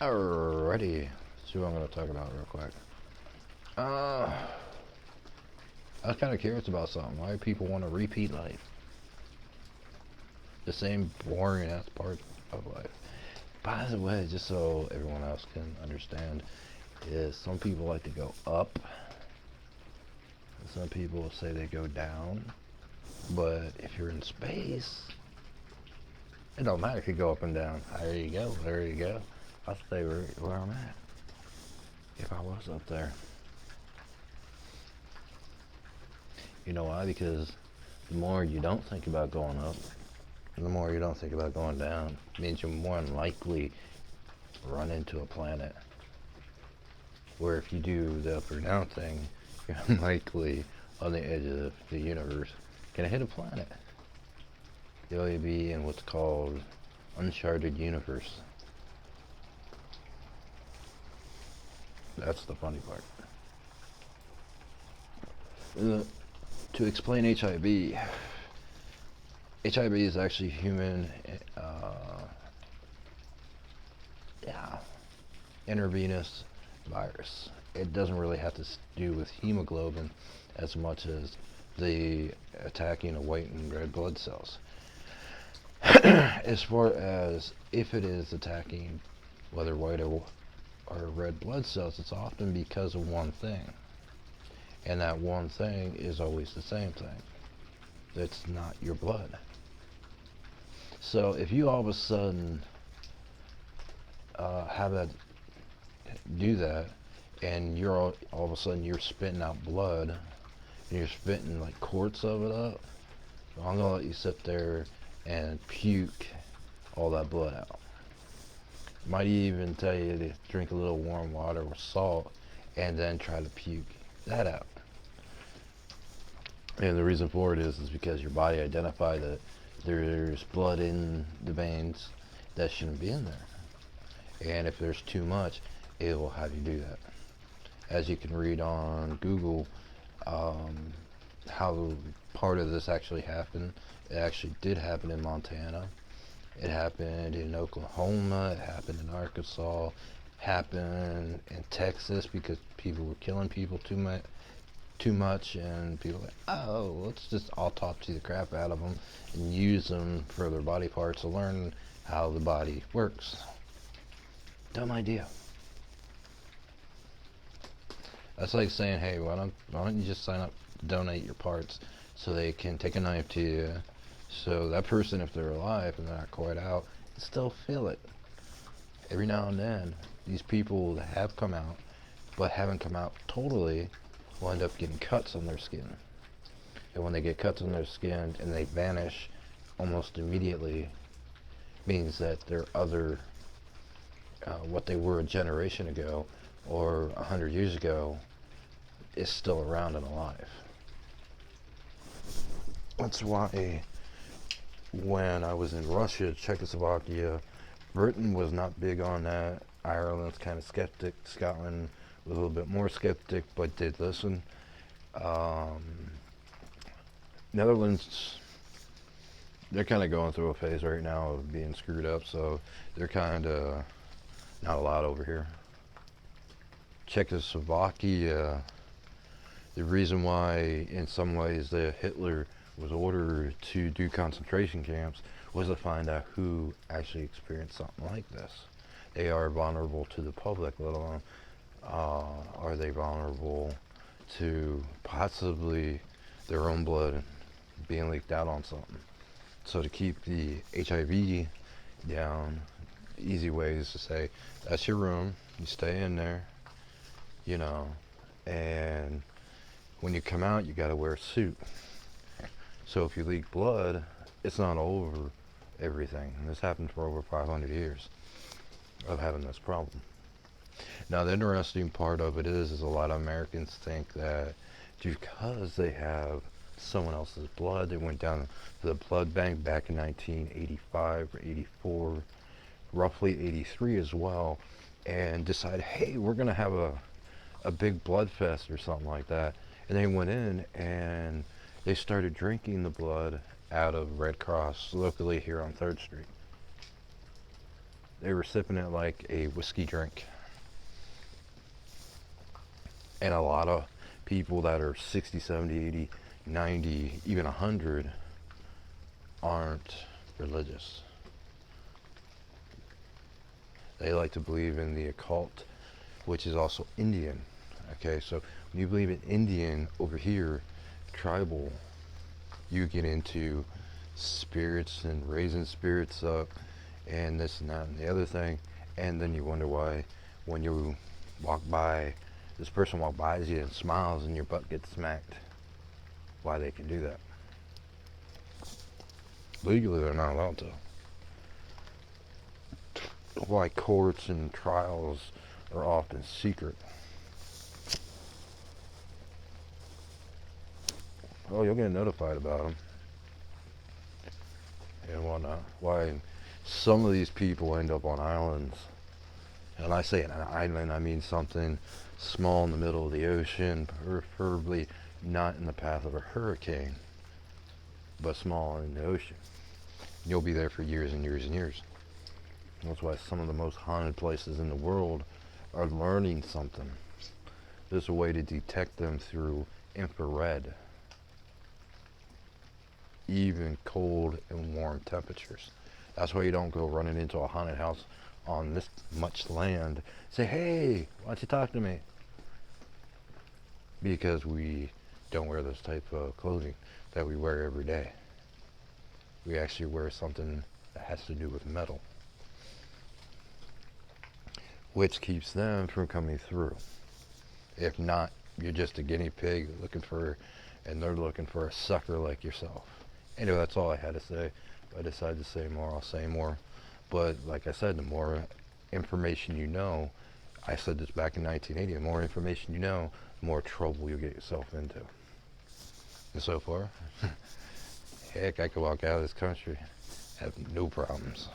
Alrighty, see what I'm going to talk about real quick. I was kind of curious about something. Why people want to repeat life? The same boring ass part of life. By the way, just so everyone else can understand, is some people like to go up. Some people say they go down. But if you're in space, it don't matter if you go up and down. There you go. There you go. I'll stay where I'm at. If I was up there. You know why? Because the more you don't think about going up, the more you don't think about going down, it means you're more unlikely to run into a planet. Where if you do the up or down thing, you're unlikely on the edge of the universe gonna hit a planet. You'll be in what's called uncharted universe. That's the funny part. To explain HIV, HIV is actually human, intravenous virus. It doesn't really have to do with hemoglobin as much as the attacking of white and red blood cells. As far as if it is attacking whether white or red blood cells, it's often because of one thing. And that one thing is always the same thing. It's not your blood. So if you all of a sudden have that, do that, and you're all of a sudden you're spitting out blood, and you're spitting like quarts of it up, I'm gonna let you sit there and puke all that blood out. Might even tell you to drink a little warm water with salt and then try to puke that out. And the reason for it is because your body identified that there's blood in the veins that shouldn't be in there. And if there's too much, it will have you do that. As you can read on Google, how part of this actually happened. It actually did happen in Montana. It happened in Oklahoma. It happened in Arkansas. Happened in Texas because people were killing people too much, and people were like, oh, let's just autopsy the crap out of them and use them for their body parts to learn how the body works. Dumb idea. That's like saying, hey, why don't you just sign up to donate your parts so they can take a knife to you, so that person, if they're alive and they're not quite out, can still feel it. Every now and then, these people that have come out but haven't come out totally will end up getting cuts on their skin. And when they get cuts on their skin and they vanish almost immediately, means that their other, what they were a generation ago or 100 years ago, is still around and alive. That's why when I was in Russia, Czechoslovakia, Britain was not big on that. Ireland's kind of skeptic. Scotland was a little bit more skeptic, but did listen. Netherlands, they're kind of going through a phase right now of being screwed up, so they're kind of not allowed over here. Czechoslovakia, the reason why in some ways the Hitler was ordered to do concentration camps was to find out who actually experienced something like this. They are vulnerable to the public, let alone are they vulnerable to possibly their own blood being leaked out on something. So to keep the HIV down, easy way is to say, that's your room, you stay in there, you know, and when you come out, you gotta wear a suit. So if you leak blood, it's not over everything. And this happened for over 500 years of having this problem. Now the interesting part of it is a lot of Americans think that because they have someone else's blood, they went down to the blood bank back in 1985 or 84, roughly 83 as well, and decided, hey, we're gonna have a big blood fest or something like that. And they went in and they started drinking the blood out of Red Cross locally here on 3rd Street. They were sipping it like a whiskey drink. And a lot of people that are 60, 70, 80, 90, even 100 aren't religious. They like to believe in the occult, which is also Indian. Okay, so when you believe in Indian over here, tribal, you get into spirits and raising spirits up and this and that and the other thing. And then you wonder why when you walk by, this person walks by you and smiles and your butt gets smacked. Why they can do that. Legally, they're not allowed to. Why courts and trials are often secret. Oh, you'll get notified about them and whatnot. Why some of these people end up on islands. And I say an island, I mean something small in the middle of the ocean, preferably not in the path of a hurricane, but small in the ocean. You'll be there for years and years and years. That's why some of the most haunted places in the world are learning something. There's a way to detect them through infrared, even cold and warm temperatures. That's why you don't go running into a haunted house on this much land. Say, hey, why don't you talk to me? Because we don't wear this type of clothing that we wear every day. We actually wear something that has to do with metal, which keeps them from coming through. If not, you're just a guinea pig looking for, and they're looking for a sucker like yourself. Anyway, that's all I had to say. If I decide to say more, I'll say more. But like I said, the more information you know, I said this back in 1980, the more information you know, the more trouble you'll get yourself into. And so far, heck, I could walk out of this country, have no problems.